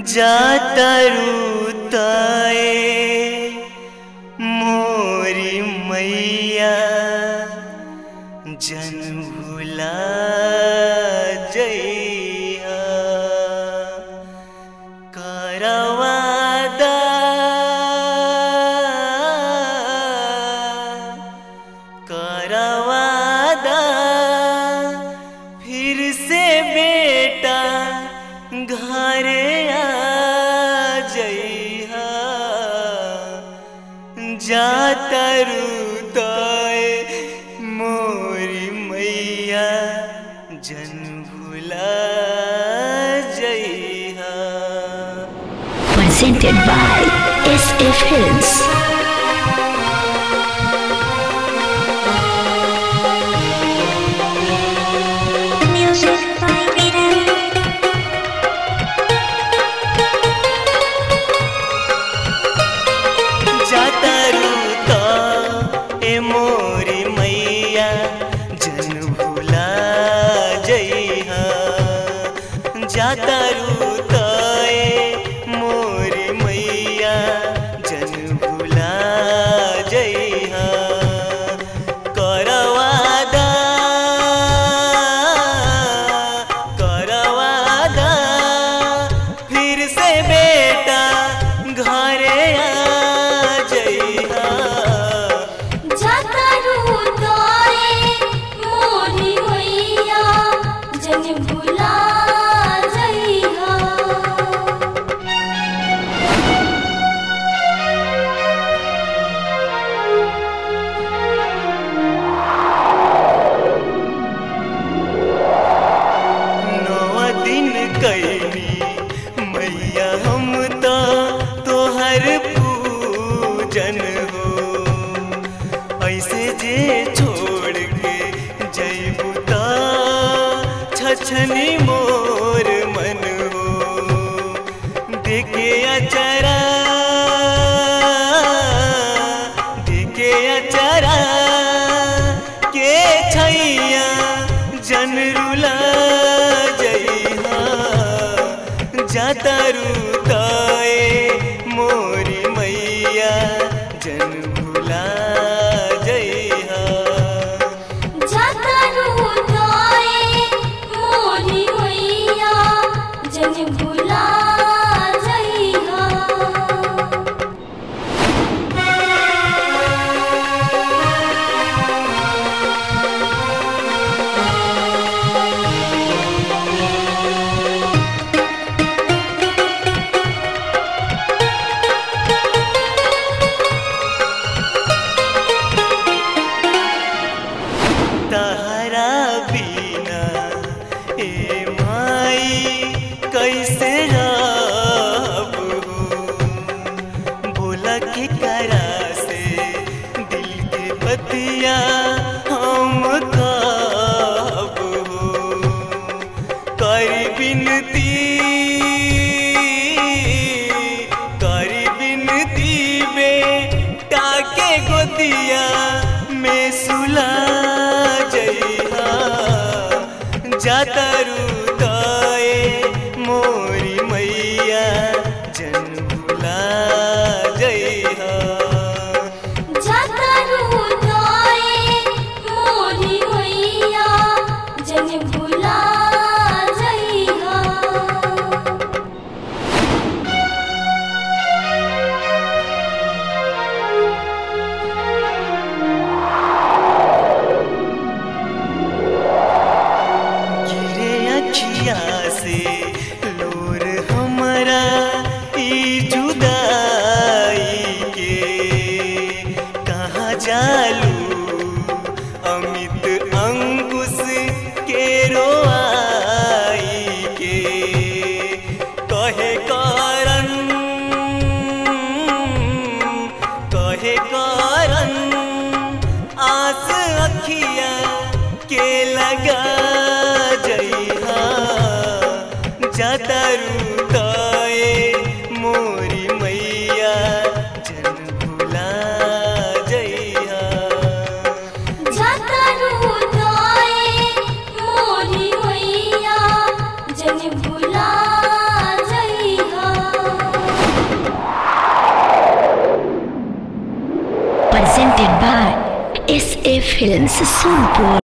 जाता रूताए मोरी मैया जन भुला जइहा करवादा करवादा फिर से बेटा घरे आ जइहा जाता रूताए मोरी मैया जन भुला जइहा। Presented by SF Hills. जाता रूता ए मोरी मैया जन भुला जइहा जाता रूता ए मोरी मैया जन भुला जइहा करवादा करवादा फिर से बेटा घरे आ कैली मैया हम तो तोहर पूजन हो ऐसे जे छोड़ के जइबू ता छछनी मोर मन हो देखे अचरा के छैया जन रुला जाता रूताए मोरी मैया जन भुला जइहा जाता रूताए मोरी मैया जन भुला जइहा। तहरा बिना ए माई कैसे रहब हो बोला के करा से दिल के बतिया हम कहब हो करी बिनती बेटा के गोदिया में सुला जाता रूताए मोरी मैया जन भुला जइहा जाता रूताए मोरी मैया जन भुला जइहा। presented by SF Films Sonpur.